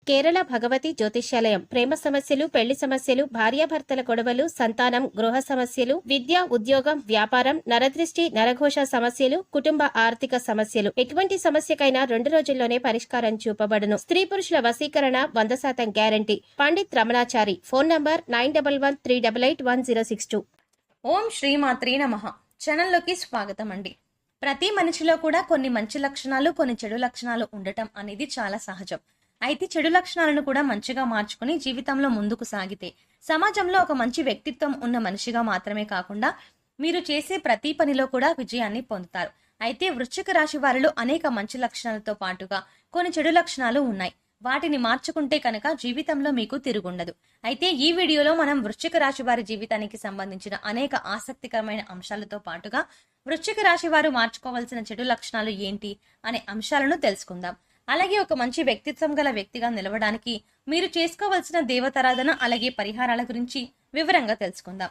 కేరళ భగవతి జ్యోతిష్యాలయం. ప్రేమ సమస్యలు, పెళ్లి సమస్యలు, భార్యాభర్తల గొడవలు, సంతానం, గృహ సమస్యలు, విద్య, ఉద్యోగం, వ్యాపారం, నరదృష్టి, నరఘోష సమస్యలు, కుటుంబ ఆర్థిక సమస్యలు, ఎటువంటి సమస్యకైనా 2 రోజుల్లోనే పరిష్కారం చూపబడును. స్త్రీ పురుషుల వశీకరణ 100% guarantee. Pandit Ramanachari. Phone number 9113881062. ఓం శ్రీమాత్రే నమః. ఛానల్లోకి స్వాగతం అండి. ప్రతి మనిషిలో కూడా కొన్ని మంచి లక్షణాలు, కొన్ని చెడు లక్షణాలు ఉండటం అనేది చాలా సహజం. అయితే చెడు లక్షణాలను కూడా మంచిగా మార్చుకుని జీవితంలో ముందుకు సాగితే సమాజంలో ఒక మంచి వ్యక్తిత్వం ఉన్న మనిషిగా మాత్రమే కాకుండా మీరు చేసే ప్రతి పనిలో కూడా విజయాన్ని పొందుతారు. అయితే వృశ్చిక రాశి వారిలో అనేక మంచి లక్షణాలతో పాటుగా కొన్ని చెడు లక్షణాలు ఉన్నాయి. వాటిని మార్చుకుంటే కనుక జీవితంలో మీకు తిరుగుండదు. అయితే ఈ వీడియోలో మనం వృశ్చిక రాశి వారి జీవితానికి సంబంధించిన అనేక ఆసక్తికరమైన అంశాలతో పాటుగా వృశ్చిక రాశి వారు మార్చుకోవాల్సిన చెడు లక్షణాలు ఏంటి అనే అంశాలను తెలుసుకుందాం. అలాగే ఒక మంచి వ్యక్తిత్వం గల వ్యక్తిగా నిలవడానికి మీరు చేసుకోవాల్సిన దేవతారాధన అలాగే పరిహారాల గురించి వివరంగా తెలుసుకుందాం.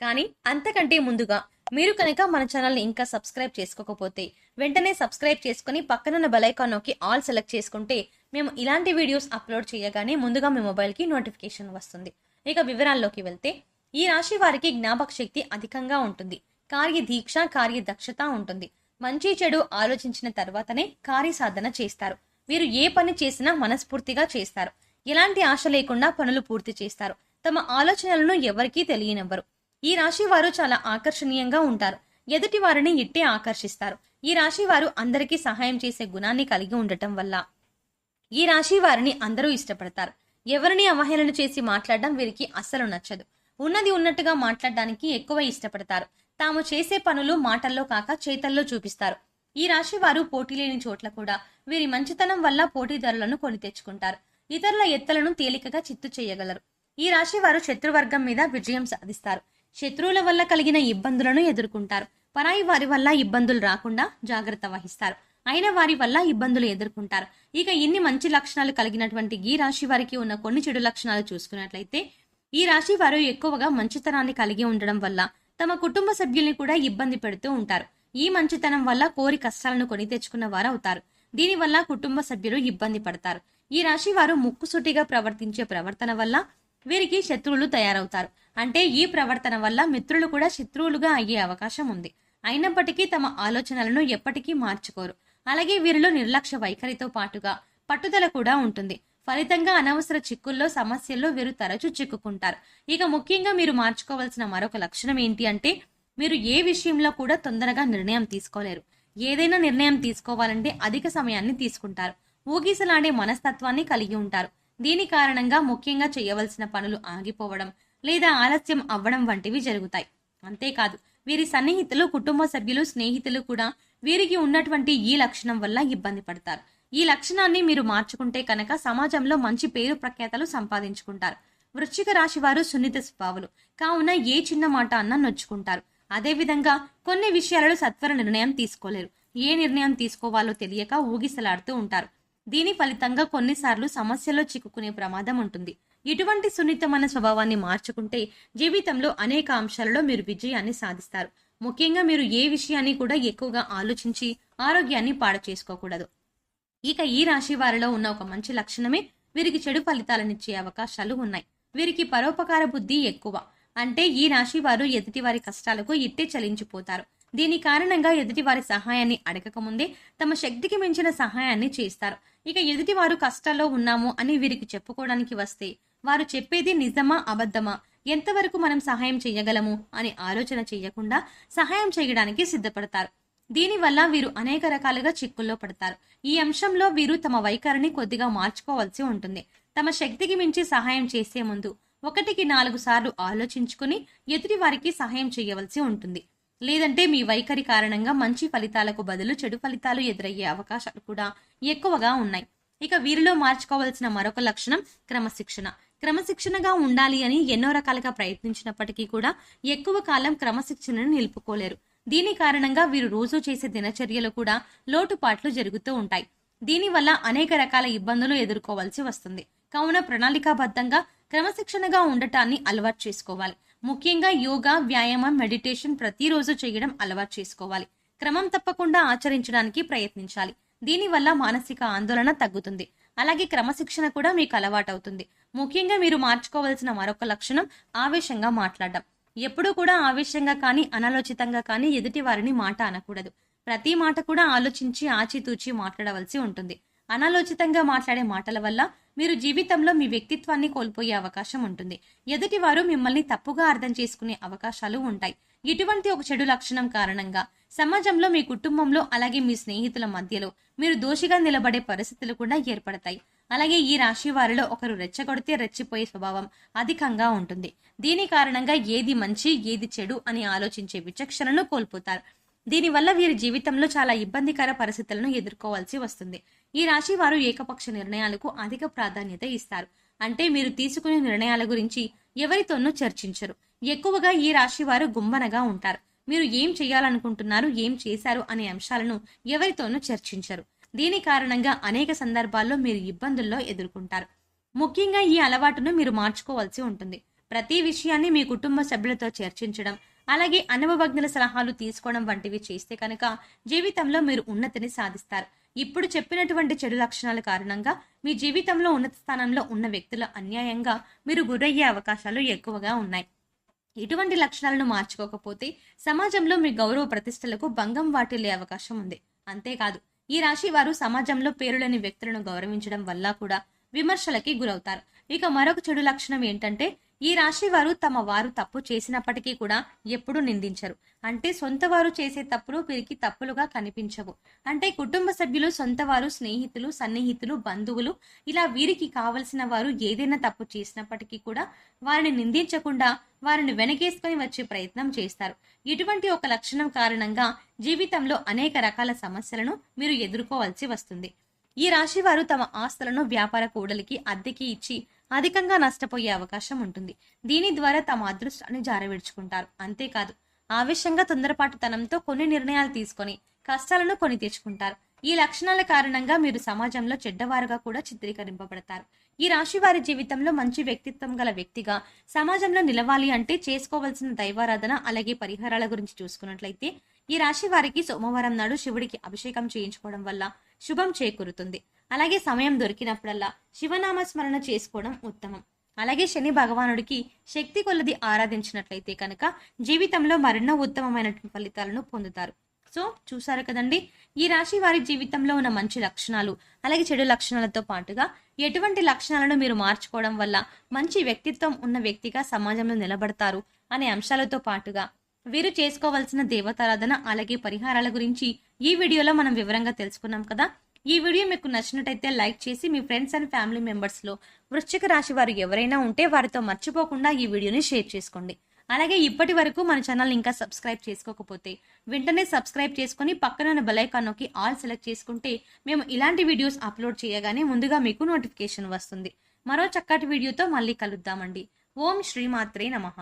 కానీ అంతకంటే ముందుగా మీరు కనుక మన ఛానల్ని ఇంకా సబ్స్క్రైబ్ చేసుకోకపోతే వెంటనే సబ్స్క్రైబ్ చేసుకుని పక్కనున్న బెల్ ఐకాన్ నొక్కి ఆల్ సెలెక్ట్ చేసుకుంటే మేము ఇలాంటి వీడియోస్ అప్లోడ్ చేయగానే ముందుగా మీ మొబైల్కి నోటిఫికేషన్ వస్తుంది. ఇక వివరాల్లోకి వెళ్తే ఈ రాశి వారికి జ్ఞాపక శక్తి అధికంగా ఉంటుంది. కార్యదీక్ష, కార్యదక్షత ఉంటుంది. మంచి చెడు ఆలోచించిన తర్వాతనే కార్యసాధన చేస్తారు. వీరు ఏ పని చేసినా మనస్ఫూర్తిగా చేస్తారు. ఎలాంటి ఆశ లేకుండా పనులు పూర్తి చేస్తారు. తమ ఆలోచనలను ఎవరికీ తెలియనివ్వరు. ఈ రాశి వారు చాలా ఆకర్షణీయంగా ఉంటారు. ఎదుటి వారిని ఇట్టే ఆకర్షిస్తారు. ఈ రాశి వారు అందరికీ సహాయం చేసే గుణాన్ని కలిగి ఉండటం వల్ల ఈ రాశి వారిని అందరూ ఇష్టపడతారు. ఎవరిని అవహేళన చేసి మాట్లాడడం వీరికి అస్సలు నచ్చదు. ఉన్నది ఉన్నట్టుగా మాట్లాడడానికి ఎక్కువ ఇష్టపడతారు. తాము చేసే పనులు మాటల్లో కాక చేతల్లో చూపిస్తారు. ఈ రాశి వారు పోటీ లేని చోట్ల కూడా వీరి మంచితనం వల్ల పోటీదారులను కొని తెచ్చుకుంటారు. ఇతరుల ఎత్తలను తేలికగా చిత్తు చేయగలరు. ఈ రాశి వారు శత్రువర్గం మీద విజయం సాధిస్తారు. శత్రువుల వల్ల కలిగిన ఇబ్బందులను ఎదుర్కొంటారు. పరాయి వారి వల్ల ఇబ్బందులు రాకుండా జాగ్రత్త వహిస్తారు. అయిన వారి వల్ల ఇబ్బందులు ఎదుర్కొంటారు. ఇక ఇన్ని మంచి లక్షణాలు కలిగినటువంటి ఈ రాశి వారికి ఉన్న కొన్ని చెడు లక్షణాలు చూసుకున్నట్లయితే ఈ రాశి వారు ఎక్కువగా మంచితనాన్ని కలిగి ఉండడం వల్ల తమ కుటుంబ సభ్యుల్ని కూడా ఇబ్బంది పెడుతూ ఉంటారు. ఈ మంచితనం వల్ల కోరి కష్టాలను కొని తెచ్చుకున్న వారు అవుతారు. దీనివల్ల కుటుంబ సభ్యులు ఇబ్బంది పడతారు. ఈ రాశి వారు ముక్కుసూటిగా ప్రవర్తించే ప్రవర్తన వల్ల వీరికి శత్రువులు తయారవుతారు. అంటే ఈ ప్రవర్తన వల్ల మిత్రులు కూడా శత్రువులుగా అయ్యే అవకాశం ఉంది. అయినప్పటికీ తమ ఆలోచనలను ఎప్పటికీ మార్చుకోరు. అలాగే వీరిలో నిర్లక్ష్య వైఖరితో పాటుగా పట్టుదల కూడా ఉంటుంది. ఫలితంగా అనవసర చిక్కుల్లో, సమస్యల్లో వీరు తరచూ చిక్కుకుంటారు. ఇక ముఖ్యంగా మీరు మార్చుకోవాల్సిన మరొక లక్షణం ఏంటి అంటే మీరు ఏ విషయంలో కూడా తొందరగా నిర్ణయం తీసుకోలేరు. ఏదైనా నిర్ణయం తీసుకోవాలంటే అధిక సమయాన్ని తీసుకుంటారు. ఊగిసలాడే మనస్తత్వాన్ని కలిగి ఉంటారు. దీని కారణంగా ముఖ్యంగా చేయవలసిన పనులు ఆగిపోవడం లేదా ఆలస్యం అవ్వడం వంటివి జరుగుతాయి. అంతేకాదు వీరి సన్నిహితులు, కుటుంబ సభ్యులు, స్నేహితులు కూడా వీరికి ఉన్నటువంటి ఈ లక్షణం వల్ల ఇబ్బంది పడతారు. ఈ లక్షణాన్ని మీరు మార్చుకుంటే కనుక సమాజంలో మంచి పేరు ప్రఖ్యాతలు సంపాదించుకుంటారు. వృశ్చిక రాశి వారు సున్నిత స్వభావులు కావున ఏ చిన్న మాట అన్నా నొచ్చుకుంటారు. అదేవిధంగా కొన్ని విషయాలలో సత్వర నిర్ణయం తీసుకోలేరు. ఏ నిర్ణయం తీసుకోవాలో తెలియక ఊగిసలాడుతూ ఉంటారు. దీని ఫలితంగా కొన్నిసార్లు సమస్యల్లో చిక్కుకునే ప్రమాదం ఉంటుంది. ఇటువంటి సున్నితమైన స్వభావాన్ని మార్చుకుంటే జీవితంలో అనేక అంశాలలో మీరు విజయాన్ని సాధిస్తారు. ముఖ్యంగా మీరు ఏ విషయాన్ని కూడా ఎక్కువగా ఆలోచించి ఆరోగ్యాన్ని పాడు చేసుకోకూడదు. ఇక ఈ రాశి వారిలో ఉన్న ఒక మంచి లక్షణమే వీరికి చెడు ఫలితాలనిచ్చే అవకాశాలు ఉన్నాయి. వీరికి పరోపకార బుద్ధి ఎక్కువ. అంటే ఈ రాశి వారు ఎదుటివారి కష్టాలకు ఇట్టే చలించిపోతారు. దీని కారణంగా ఎదుటివారి సహాయాన్ని అడగకముందే తమ శక్తికి మించిన సహాయాన్ని చేస్తారు. ఇక ఎదుటివారు కష్టాల్లో ఉన్నాము అని వీరికి చెప్పుకోవడానికి వస్తే వారు చెప్పేది నిజమా అబద్ధమా, ఎంతవరకు మనం సహాయం చేయగలము అని ఆలోచన చేయకుండా సహాయం చేయడానికి సిద్ధపడతారు. దీనివల్ల వీరు అనేక రకాలుగా చిక్కుల్లో పడతారు. ఈ అంశంలో వీరు తమ వైఖరిని కొద్దిగా మార్చుకోవాల్సి ఉంటుంది. తమ శక్తికి మించి సహాయం చేసే ముందు 1-4 సార్లు ఆలోచించుకుని ఎదుటి వారికి సహాయం చేయవలసి ఉంటుంది. లేదంటే మీ వైఖరి కారణంగా మంచి ఫలితాలకు బదులు చెడు ఫలితాలు ఎదురయ్యే అవకాశాలు కూడా ఎక్కువగా ఉన్నాయి. ఇక వీరిలో మార్చుకోవాల్సిన మరొక లక్షణం క్రమశిక్షణ. క్రమశిక్షణగా ఉండాలి అని ఎన్నో రకాలుగా ప్రయత్నించినప్పటికీ కూడా ఎక్కువ కాలం క్రమశిక్షణను నిలుపుకోలేరు. దీని కారణంగా వీరు రోజు చేసే దినచర్యలు కూడా లోటుపాట్లు జరుగుతూ ఉంటాయి. దీనివల్ల అనేక రకాల ఇబ్బందులు ఎదుర్కోవాల్సి వస్తుంది. కావున ప్రణాళికాబద్ధంగా క్రమశిక్షణగా ఉండటాన్ని అలవాటు చేసుకోవాలి. ముఖ్యంగా యోగా, వ్యాయామం, మెడిటేషన్ ప్రతిరోజు చేయడం అలవాటు చేసుకోవాలి. క్రమం తప్పకుండా ఆచరించడానికి ప్రయత్నించాలి. దీనివల్ల మానసిక ఆందోళన తగ్గుతుంది. అలాగే క్రమశిక్షణ కూడా మీకు అలవాటవుతుంది. ముఖ్యంగా మీరు మార్చుకోవాల్సిన మరొక లక్షణం ఆవేశంగా మాట్లాడడం. ఎప్పుడూ కూడా ఆవేశంగా కానీ అనాలోచితంగా కానీ ఎదుటి వారిని మాట అనకూడదు. ప్రతి మాట కూడా ఆలోచించి ఆచితూచి మాట్లాడవలసి ఉంటుంది. అనాలోచితంగా మాట్లాడే మాటల వల్ల మీరు జీవితంలో మీ వ్యక్తిత్వాన్ని కోల్పోయే అవకాశం ఉంటుంది. ఎదుటివారు మిమ్మల్ని తప్పుగా అర్థం చేసుకునే అవకాశాలు ఉంటాయి. ఇటువంటి ఒక చెడు లక్షణం కారణంగా సమాజంలో, మీ కుటుంబంలో, అలాగే మీ స్నేహితుల మధ్యలో మీరు దోషిగా నిలబడే పరిస్థితులు కూడా ఏర్పడతాయి. అలాగే ఈ రాశి వారిలో ఒకరు రెచ్చగొడితే రెచ్చిపోయే స్వభావం అధికంగా ఉంటుంది. దీని కారణంగా ఏది మంచి ఏది చెడు అని ఆలోచించే విచక్షణను కోల్పోతారు. దీనివల్ల వీరి జీవితంలో చాలా ఇబ్బందికర పరిస్థితులను ఎదుర్కోవాల్సి వస్తుంది. ఈ రాశి వారు ఏకపక్ష నిర్ణయాలకు అధిక ప్రాధాన్యత ఇస్తారు. అంటే మీరు తీసుకునే నిర్ణయాల గురించి ఎవరితోనూ చర్చించరు. ఎక్కువగా ఈ రాశి వారు గుంబనగా ఉంటారు. మీరు ఏం చేయాలనుకుంటున్నారు, ఏం చేశారు అనే అంశాలను ఎవరితోనూ చర్చించరు. దీని కారణంగా అనేక సందర్భాల్లో మీరు ఇబ్బందుల్లో ఎదుర్కొంటారు. ముఖ్యంగా ఈ అలవాటును మీరు మార్చుకోవాల్సి ఉంటుంది. ప్రతి విషయాన్ని మీ కుటుంబ సభ్యులతో చర్చించడం, అలాగే అనుభవజ్ఞుల సలహాలు తీసుకోవడం వంటివి చేస్తే కనుక జీవితంలో మీరు ఉన్నతిని సాధిస్తారు. ఇప్పుడు చెప్పినటువంటి చెడు లక్షణాల కారణంగా మీ జీవితంలో ఉన్నత స్థానంలో ఉన్న వ్యక్తుల అన్యాయంగా మీరు గురయ్యే అవకాశాలు ఎక్కువగా ఉన్నాయి. ఇటువంటి లక్షణాలను మార్చుకోకపోతే సమాజంలో మీ గౌరవ ప్రతిష్టలకు భంగం వాటిల్లే అవకాశం ఉంది. అంతేకాదు, ఈ రాశి వారు సమాజంలో పేరులేని వ్యక్తులను గౌరవించడం వల్ల కూడా విమర్శలకి గురవుతారు. ఇక మరొక చెడు లక్షణం ఏంటంటే, ఈ రాశి వారు తమ వారు తప్పు చేసినప్పటికీ కూడా ఎప్పుడూ నిందించరు. అంటే సొంత వారు చేసే తప్పులు వీరికి తప్పులుగా కనిపించవు. అంటే కుటుంబ సభ్యులు, సొంత వారు, స్నేహితులు, సన్నిహితులు, బంధువులు ఇలా వీరికి కావలసిన వారు ఏదైనా తప్పు చేసినప్పటికీ కూడా వారిని నిందించకుండా వారిని వెనకేసుకొని వచ్చే ప్రయత్నం చేస్తారు. ఇటువంటి ఒక లక్షణం కారణంగా జీవితంలో అనేక రకాల సమస్యలను మీరు ఎదుర్కోవాల్సి వస్తుంది. ఈ రాశి వారు తమ ఆస్తులను వ్యాపార కూడలికి అద్దెకి ఇచ్చి అధికంగా నష్టపోయే అవకాశం ఉంటుంది. దీని ద్వారా తమ అదృష్టాన్ని జారవిడుచుకుంటారు. అంతేకాదు, ఆవేశంగా తొందరపాటుతనంతో కొన్ని నిర్ణయాలు తీసుకొని కష్టాలను కొని తెచ్చుకుంటారు. ఈ లక్షణాల కారణంగా మీరు సమాజంలో చెడ్డవారుగా కూడా చిత్రీకరింపబడతారు. ఈ రాశి వారి జీవితంలో మంచి వ్యక్తిత్వం గల వ్యక్తిగా సమాజంలో నిలవాలి అంటే చేసుకోవాల్సిన దైవారాధన అలాగే పరిహారాల గురించి చూసుకున్నట్లయితే, ఈ రాశి వారికి సోమవారం నాడు శివుడికి అభిషేకం చేయించుకోవడం వల్ల శుభం చేకూరుతుంది. అలాగే సమయం దొరికినప్పుడల్లా శివనామస్మరణ చేసుకోవడం ఉత్తమం. అలాగే శని భగవానుడికి శక్తి కొలది ఆరాధించినట్లయితే కనుక జీవితంలో మరెన్నో ఉత్తమమైన ఫలితాలను పొందుతారు. సో చూసారు కదండి, ఈ రాశి వారి జీవితంలో ఉన్న మంచి లక్షణాలు అలాగే చెడు లక్షణాలతో పాటుగా ఎటువంటి లక్షణాలను మీరు మార్చుకోవడం వల్ల మంచి వ్యక్తిత్వం ఉన్న వ్యక్తిగా సమాజంలో నిలబడతారు అనే అంశాలతో పాటుగా వీరు చేసుకోవాల్సిన దేవతారాధన అలాగే పరిహారాల గురించి ఈ వీడియోలో మనం వివరంగా తెలుసుకున్నాం కదా. ఈ వీడియో మీకు నచ్చినట్టయితే లైక్ చేసి మీ ఫ్రెండ్స్ అండ్ ఫ్యామిలీ మెంబర్స్ లో వృశ్చిక రాశి వారు ఎవరైనా ఉంటే వారితో మర్చిపోకుండా ఈ వీడియోని షేర్ చేసుకోండి. అలాగే ఇప్పటి వరకు మన ఛానల్ ఇంకా సబ్స్క్రైబ్ చేసుకోకపోతే వెంటనే సబ్స్క్రైబ్ చేసుకుని పక్కన బెల్ ఐకాన్ నొక్కి ఆల్ సెలెక్ట్ చేసుకుంటే మేము ఇలాంటి వీడియోస్ అప్లోడ్ చేయగానే ముందుగా మీకు నోటిఫికేషన్ వస్తుంది. మరో చక్కటి వీడియోతో మళ్ళీ కలుద్దామండి. ఓం శ్రీమాత్రే నమః.